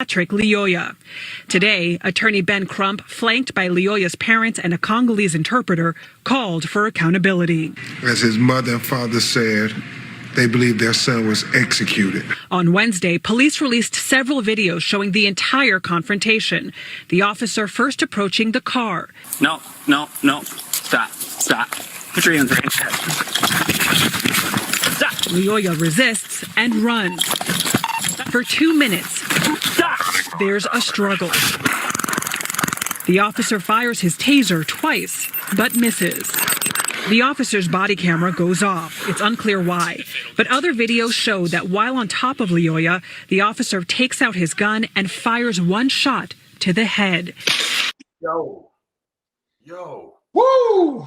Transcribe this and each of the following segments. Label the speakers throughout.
Speaker 1: Patrick Lyoya. Today, attorney Ben Crump, flanked by Lyoya's parents and a Congolese interpreter, called for accountability.
Speaker 2: As his mother and father said, they believe their son was executed.
Speaker 1: On Wednesday, police released several videos showing the entire confrontation. The officer first approaching the car.
Speaker 3: No. Stop. Put your hands right. Stop.
Speaker 1: Lyoya resists and runs. For 2 minutes, there's a struggle. The officer fires his taser twice, but misses. The officer's body camera goes off. It's unclear why. But other videos show that while on top of Lyoya, the officer takes out his gun and fires one shot to the head.
Speaker 4: Yo. Woo!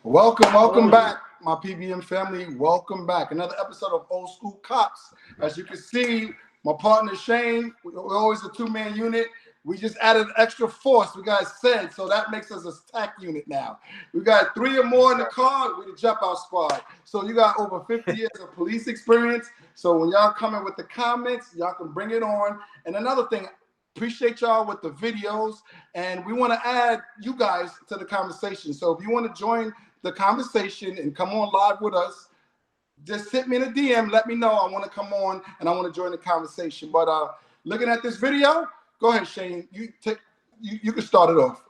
Speaker 4: Welcome back, my PBM family. Welcome back. Another episode of Old School Cops. As you can see, my partner Shane, we're always a two-man unit. We just added an extra force. We got said, so that makes us a stack unit now. We got 3 or more in the car. We're the jump out squad. So you got over 50 years of police experience. So when y'all come in with the comments, y'all can bring it on. And another thing, appreciate y'all with the videos. And we want to add you guys to the conversation. So if you want to join the conversation and come on live with us, just hit me in a DM. Let me know. I want to come on and I want to join the conversation. But looking at this video, go ahead, Shane. You can start it off.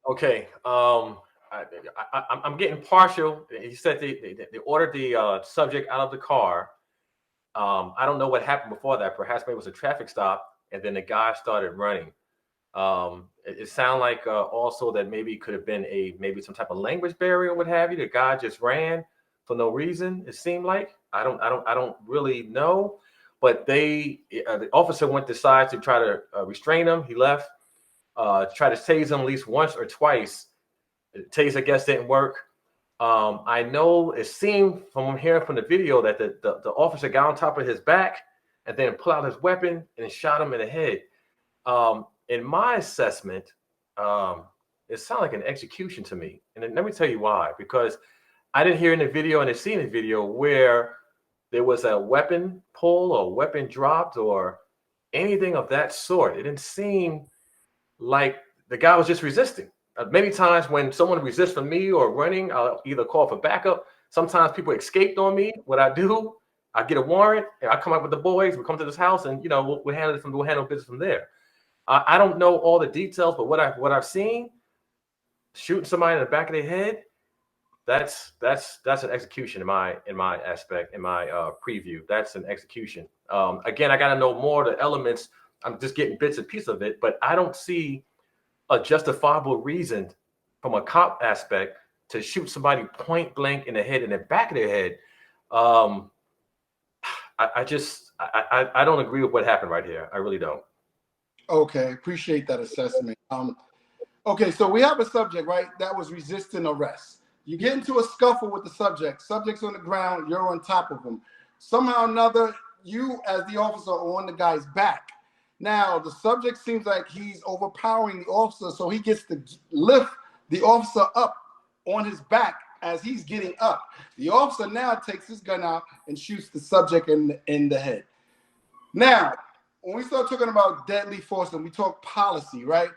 Speaker 5: Okay. I'm getting partial. He said they ordered the subject out of the car. I don't know what happened before that. Perhaps maybe it was a traffic stop, and then the guy started running. It sounded like also that maybe it could have been maybe some type of language barrier or what have you. The guy just ran for no reason. It seemed like I don't really know. But the officer decided to try to restrain him. He left, tried to tase him at least once or twice. The tase, I guess, didn't work. I know it seemed from hearing from the video that the officer got on top of his back and then pulled out his weapon and shot him in the head. In my assessment, it sounded like an execution to me. And let me tell you why. Because I didn't hear in the video and I seen in the video where there was a weapon pull or weapon dropped or anything of that sort. It didn't seem like the guy was just resisting. Many times when someone resists from me or running, I'll either call for backup. Sometimes people escaped on me. What I do, I get a warrant and I come up with the boys. We come to this house and we'll handle business from there. I don't know all the details, but what I've seen, shooting somebody in the back of their head, that's an execution in my aspect, in my preview. That's an execution. Again, I got to know more of the elements. I'm just getting bits and pieces of it, but I don't see a justifiable reason from a cop aspect to shoot somebody point blank in the head, in the back of their head. I don't agree with what happened right here. I really don't.
Speaker 4: Okay, appreciate that assessment. Okay, so we have a subject, right, that was resisting arrest. You get into a scuffle with the subject's on the ground, you're on top of him. Somehow or another, you as the officer are on the guy's back. Now, the subject seems like he's overpowering the officer, so he gets to lift the officer up on his back as he's getting up. The officer now takes his gun out and shoots the subject in the head. Now, when we start talking about deadly force and we talk policy, right?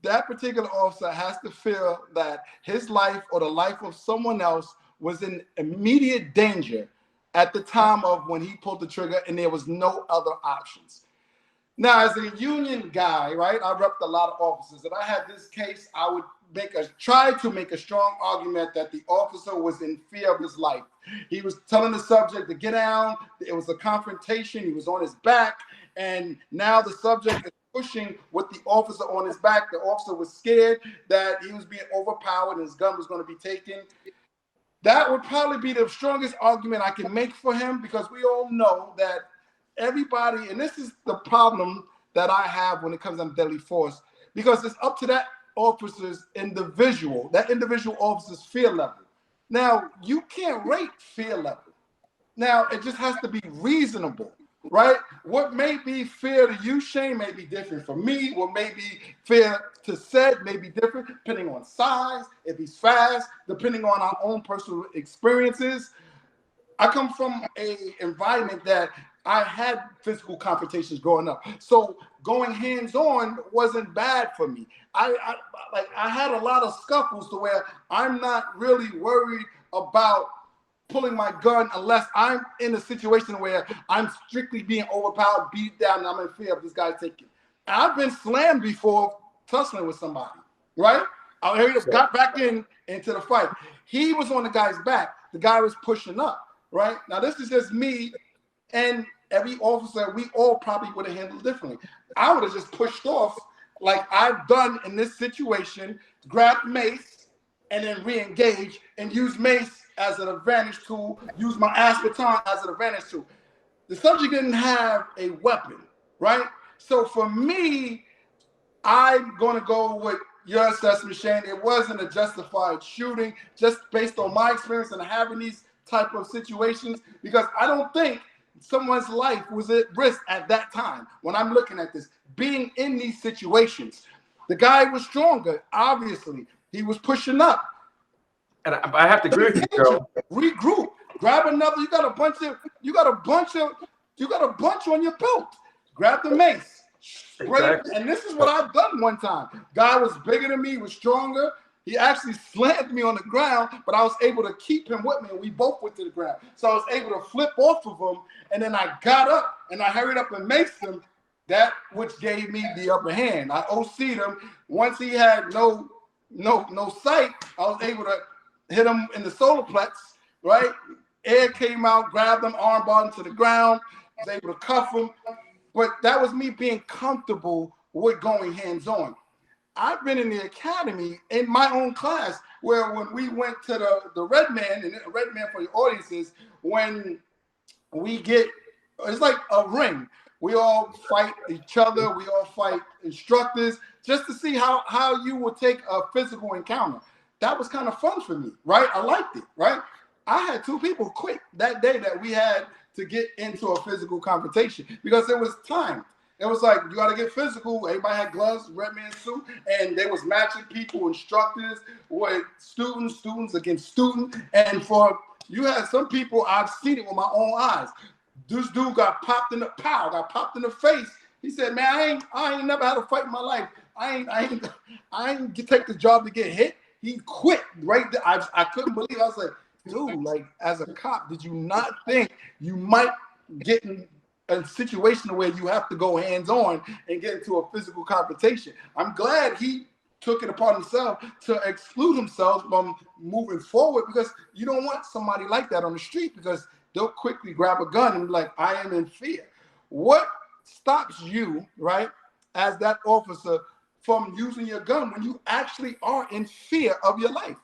Speaker 4: That particular officer has to feel that his life or the life of someone else was in immediate danger at the time of when he pulled the trigger and there was no other options. Now, as a union guy, right, I repped a lot of officers. If I had this case, I would try to make a strong argument that the officer was in fear of his life. He was telling the subject to get down. It was a confrontation. He was on his back. And now the subject is pushing with the officer on his back. The officer was scared that he was being overpowered and his gun was going to be taken. That would probably be the strongest argument I can make for him, because we all know that everybody, and this is the problem that I have when it comes to deadly force, because it's up to that officer's individual officer's fear level. Now, you can't rate fear level. Now, it just has to be reasonable, right? What may be fair to you, Shane, may be different from me. What may be fair to Seth may be different depending on size, if he's fast, depending on our own personal experiences. I come from an environment that I had physical confrontations growing up. So going hands-on wasn't bad for me. I had a lot of scuffles to where I'm not really worried about pulling my gun unless I'm in a situation where I'm strictly being overpowered, beat down, and I'm in fear of this guy taking. And I've been slammed before tussling with somebody, right? I got back into the fight. He was on the guy's back. The guy was pushing up, right? Now, this is just me and every officer. We all probably would have handled it differently. I would have just pushed off like I've done in this situation, grabbed mace, and then re-engage and use mace as an advantage tool, use my ass baton as an advantage tool. The subject didn't have a weapon, right? So for me, I'm going to go with your assessment, Shane. It wasn't a justified shooting, just based on my experience and having these type of situations, because I don't think someone's life was at risk at that time when I'm looking at this, being in these situations. The guy was stronger, obviously. He was pushing up.
Speaker 5: And I have to agree with you, Joe.
Speaker 4: Regroup. Grab another. You got a bunch on your belt. Grab the mace. Exactly. And this is what I've done one time. Guy was bigger than me, was stronger. He actually slammed me on the ground, but I was able to keep him with me, and we both went to the ground. So I was able to flip off of him, and then I got up and I hurried up and maced him. That which gave me the upper hand. I OC'd him. Once he had no sight, I was able to hit him in the solar plex, right? Air came out, grabbed him, armbarred him to the ground. I was able to cuff him. But that was me being comfortable with going hands-on. I've been in the academy in my own class where when we went to the Red Man, and Red Man for your audiences, when we get, it's like a ring. We all fight each other. We all fight instructors just to see how you would take a physical encounter. That was kind of fun for me, right? I liked it, right? I had 2 people quit that day that we had to get into a physical confrontation because it was timed. It was like, you got to get physical. Everybody had gloves, Red Man suit, and they was matching people, instructors with students against students. And you had some people, I've seen it with my own eyes. This dude got popped in the face. He said, man, I ain't never had a fight in my life. I ain't take the job to get hit. He quit right there. I couldn't believe it. I was like, dude, like as a cop, did you not think you might get in a situation where you have to go hands-on and get into a physical confrontation? I'm glad he took it upon himself to exclude himself from moving forward, because you don't want somebody like that on the street, because they'll quickly grab a gun and be like, I am in fear. What stops you, right, as that officer from using your gun when you actually are in fear of your life?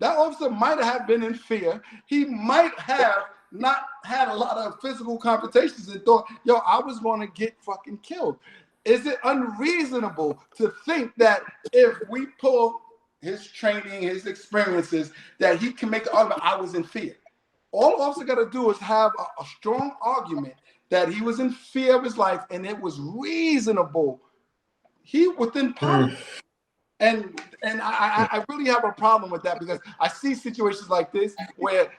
Speaker 4: That officer might have been in fear. He might have not had a lot of physical confrontations and thought, yo, I was going to get fucking killed. Is it unreasonable to think that if we pull his training, his experiences, that he can make the argument, I was in fear? All the officer got to do is have a strong argument that he was in fear of his life and it was reasonable. He within power. And I really have a problem with that, because I see situations like this where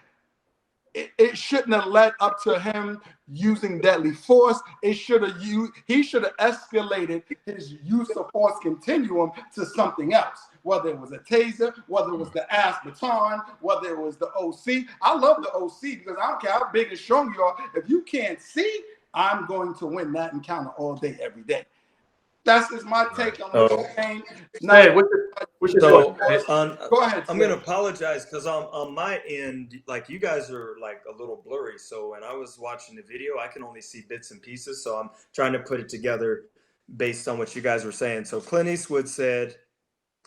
Speaker 4: it shouldn't have led up to him using deadly force. He should have escalated his use of force continuum to something else, whether it was a taser, whether it was the ass baton, whether it was the OC. I love the OC because I don't care how big and strong you are. If you can't see, I'm going to win that encounter all day, every day. That's just my take on what you're saying.
Speaker 5: Go
Speaker 4: ahead.
Speaker 3: I'm going to apologize because on my end, like you guys are like a little blurry. So when I was watching the video, I can only see bits and pieces. So I'm trying to put it together based on what you guys were saying. So Clint Eastwood said,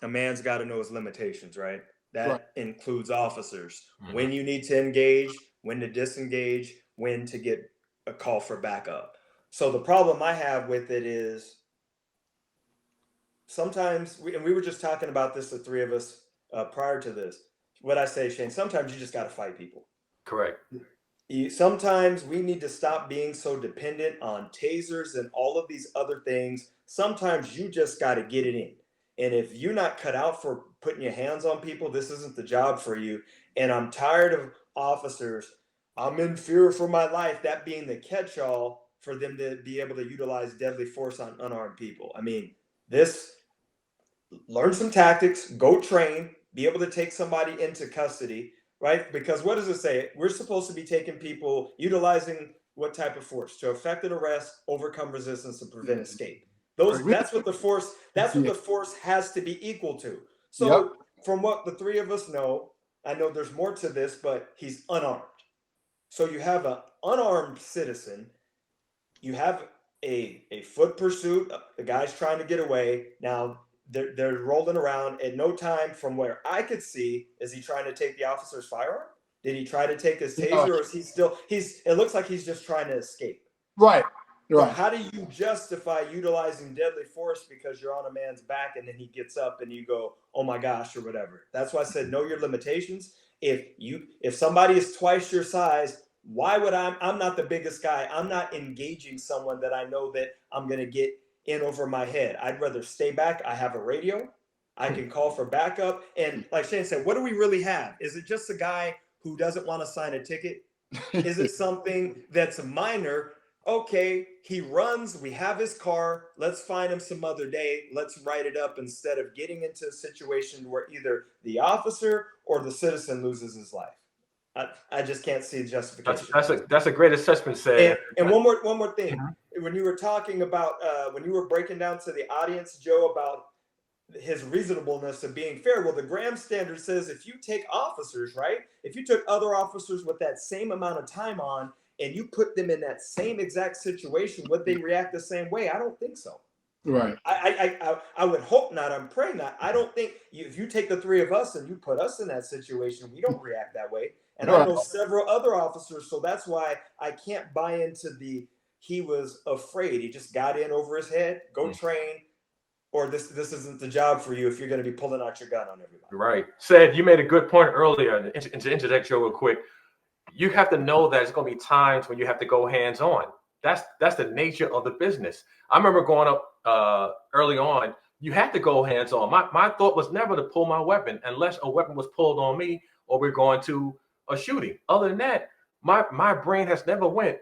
Speaker 3: a man's got to know his limitations, right? That includes officers. Mm-hmm. When you need to engage, when to disengage, when to get a call for backup. So the problem I have with it is, sometimes, we were just talking about this, the 3 of us, prior to this. What I say, Shane, sometimes you just got to fight people.
Speaker 5: Correct.
Speaker 3: Sometimes we need to stop being so dependent on tasers and all of these other things. Sometimes you just got to get it in. And if you're not cut out for putting your hands on people, this isn't the job for you. And I'm tired of officers I'm in fear for my life, that being the catch-all for them to be able to utilize deadly force on unarmed people. I mean, this, learn some tactics, go train, be able to take somebody into custody, right? Because what does it say? We're supposed to be taking people, utilizing what type of force? To effect an arrest, overcome resistance, and prevent escape. That's what the force, has to be equal to. So from what the three of us know, I know there's more to this, but he's unarmed. So you have an unarmed citizen, you have a foot pursuit, the guy's trying to get away. Now they're rolling around. At no time from where I could see is he trying to take the officer's firearm. Did he try to take his taser, or is he still it looks like he's just trying to escape.
Speaker 4: Right.
Speaker 3: So how do you justify utilizing deadly force because you're on a man's back and then he gets up and you go, oh my gosh, or whatever? That's why I said know your limitations. If somebody is twice your size, why would I'm not the biggest guy. I'm not engaging someone that I know that I'm going to get in over my head. I'd rather stay back. I have a radio. I can call for backup. And like Shane said, what do we really have? Is it just a guy who doesn't want to sign a ticket? Is it something that's minor? Okay, he runs. We have his car. Let's find him some other day. Let's write it up instead of getting into a situation where either the officer or the citizen loses his life. I just can't see the justification.
Speaker 5: That's a great assessment, Sam.
Speaker 3: And one more thing. When you were talking about when you were breaking down to the audience, Joe, about his reasonableness of being fair. Well, the Graham standard says if you take officers, right? If you took other officers with that same amount of time on and you put them in that same exact situation, would they react the same way? I don't think so.
Speaker 4: Right.
Speaker 3: I would hope not. I'm praying not. I don't think if you take the three of us and you put us in that situation, we don't react that way. And I know several other officers, so that's why I can't buy into he was afraid. He just got in over his head. Go train, or this isn't the job for you if you're going to be pulling out your gun on everybody.
Speaker 5: Right. Said you made a good point earlier. To interject, Joe, real quick, you have to know that there's going to be times when you have to go hands on. That's the nature of the business. I remember growing up early on. You had to go hands on. My thought was never to pull my weapon unless a weapon was pulled on me or we're going to a shooting. Other than that, my brain has never went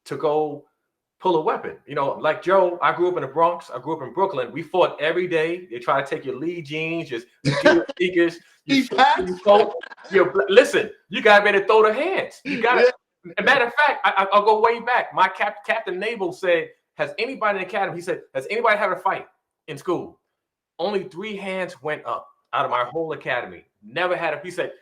Speaker 5: to go pull a weapon. You know, like Joe, I grew up in the Bronx. I grew up in Brooklyn. We fought every day. They try to take your lead jeans, your sneakers, listen, you got to be able to throw the hands. You got to. As a matter of fact, I'll go way back. My Captain Naval said, has anybody in the academy, he said, has anybody had a fight in school? Only 3 hands went up out of my whole academy. Never had he said,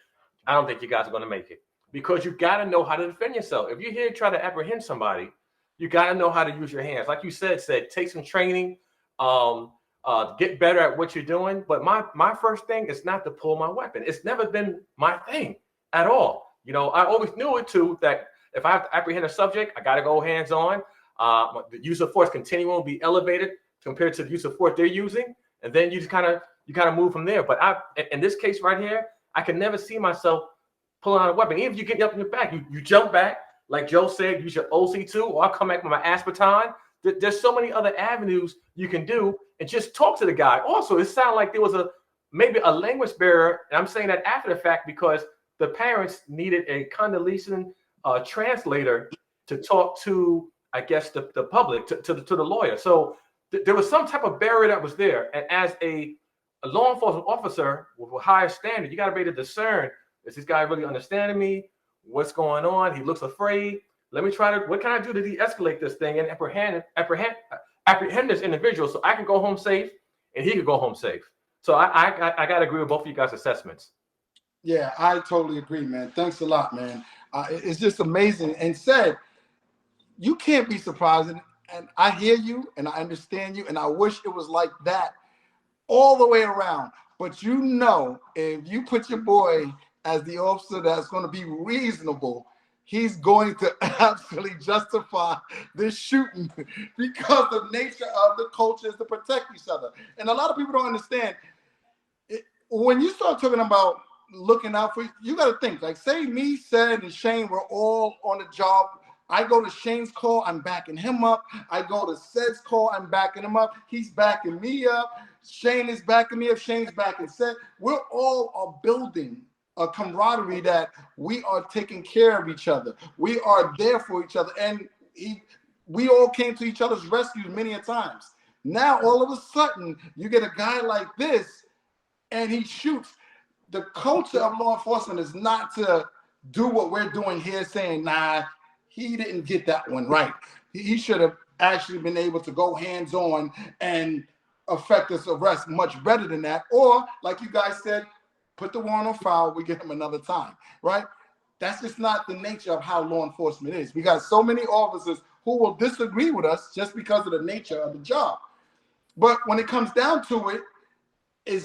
Speaker 5: I don't think you guys are going to make it, because you got to know how to defend yourself. If you're here to try to apprehend somebody, you got to know how to use your hands. Like you said, take some training, get better at what you're doing. But my first thing is not to pull my weapon. It's never been my thing at all. You know, I always knew it too, that if I have to apprehend a subject, I got to go hands on. The use of force continuum will be elevated compared to the use of force they're using. And then you just kind of move from there. But in this case right here, I can never see myself pulling out a weapon. Even if you get up in your back, you jump back, like Joe said, use your OC2, or I'll come back with my Aspeton. There's so many other avenues you can do, and just talk to the guy. Also, it sounded like there was maybe a language barrier, and I'm saying that after the fact because the parents needed a condoleezza translator to talk to, I guess, the public, to the lawyer. So there was some type of barrier that was there, and as a law enforcement officer with a higher standard, you got to be able to discern, is this guy really understanding me? What's going on? He looks afraid. Let me what can I do to de-escalate this thing and apprehend this individual so I can go home safe and he could go home safe. So I got to agree with both of you guys' assessments.
Speaker 4: Yeah, I totally agree, man. Thanks a lot, man. It's just amazing. And said, you can't be surprised. And I hear you and I understand you. And I wish it was like that all the way around. But you know, if you put your boy as the officer that's going to be reasonable, he's going to absolutely justify this shooting because the nature of the culture is to protect each other. And a lot of people don't understand. When you start talking about looking out for you got to think, like, say me, Said, and Shane were all on the job. I go to Shane's call, I'm backing him up. I go to Said's call, I'm backing him up. He's backing me up. Shane is backing me up. Shane's backing Said. We're all building a camaraderie that we are taking care of each other. We are there for each other. And we all came to each other's rescues many a times. Now, all of a sudden, you get a guy like this and he shoots. The culture of law enforcement is not to do what we're doing here, saying, nah, he didn't get that one right. He should have actually been able to go hands-on and affect this arrest much better than that. Or, like you guys said, put the warrant on file, we get him another time, right? That's just not the nature of how law enforcement is. We got so many officers who will disagree with us just because of the nature of the job. But when it comes down to it,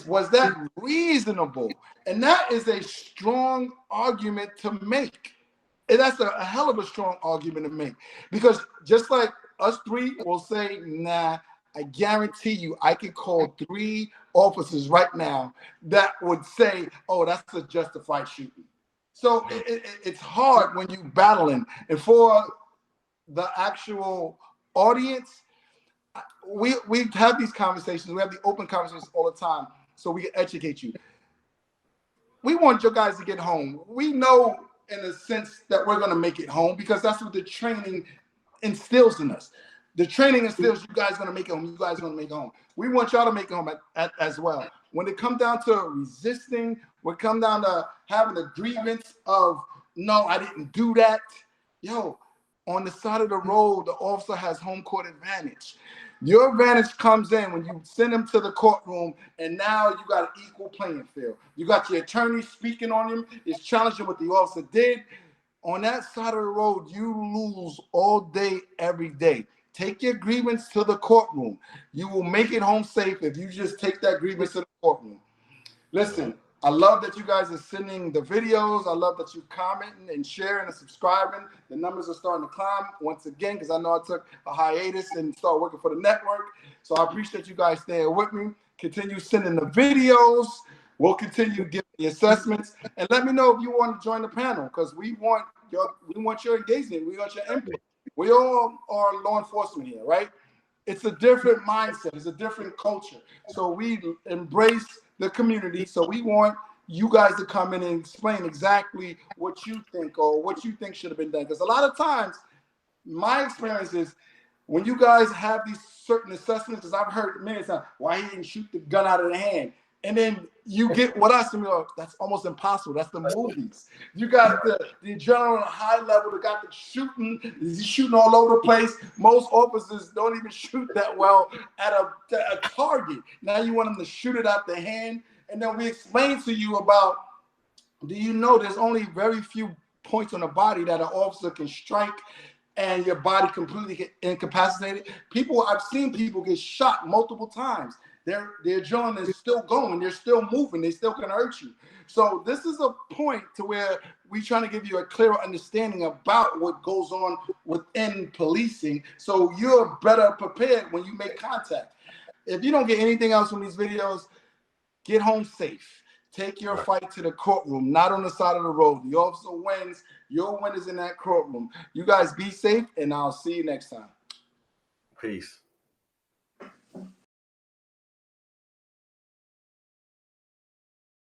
Speaker 4: was that reasonable? And that is a strong argument to make. And that's a hell of a strong argument to make. Because just like us three will say, nah, I guarantee you I could call 3 officers right now that would say, oh, that's a justified shooting. So it's hard when you're battling. And for the actual audience, we have these conversations. We have the open conversations all the time so we can educate you. We want your guys to get home. We know in a sense that we're going to make it home because that's what the training instills in us. The training instills you guys going to make it home. You guys going to make it home. We want y'all to make it home as well. When it comes down to resisting, when it comes down to having a grievance of, no, I didn't do that. Yo, on the side of the road, the officer has home court advantage. Your advantage comes in when you send him to the courtroom, and now you got an equal playing field. You got your attorney speaking on him, is challenging what the officer did. On that side of the road, you lose all day, every day. Take your grievance to the courtroom. You will make it home safe if you just take that grievance to the courtroom. Listen, I love that you guys are sending the videos. I love that you're commenting and sharing and subscribing. The numbers are starting to climb once again because I know I took a hiatus and started working for the network. So I appreciate you guys staying with me. Continue sending the videos. We'll continue giving the assessments. And let me know if you want to join the panel because we want your engagement. We want your input. We all are law enforcement here, right? It's a different mindset. It's a different culture. So we embrace the community. So we want you guys to come in and explain exactly what you think or what you think should have been done. Because a lot of times, my experience is when you guys have these certain assessments, because I've heard many times, why he didn't shoot the gun out of the hand. And then you get with us and you're like, that's almost impossible. That's the movies. You got the adrenaline high level, they got the shooting all over the place. Most officers don't even shoot that well at a target. Now you want them to shoot it out the hand. And then we explain to you about, do you know there's only very few points on the body that an officer can strike and your body completely get incapacitated? I've seen people get shot multiple times. Their adrenaline is still going. They're still moving. They still can hurt you. So this is a point to where we're trying to give you a clearer understanding about what goes on within policing so you're better prepared when you make contact. If you don't get anything else from these videos, get home safe. Take your fight to the courtroom, not on the side of the road. The officer wins. Your win is in that courtroom. You guys be safe, and I'll see you next time.
Speaker 5: Peace.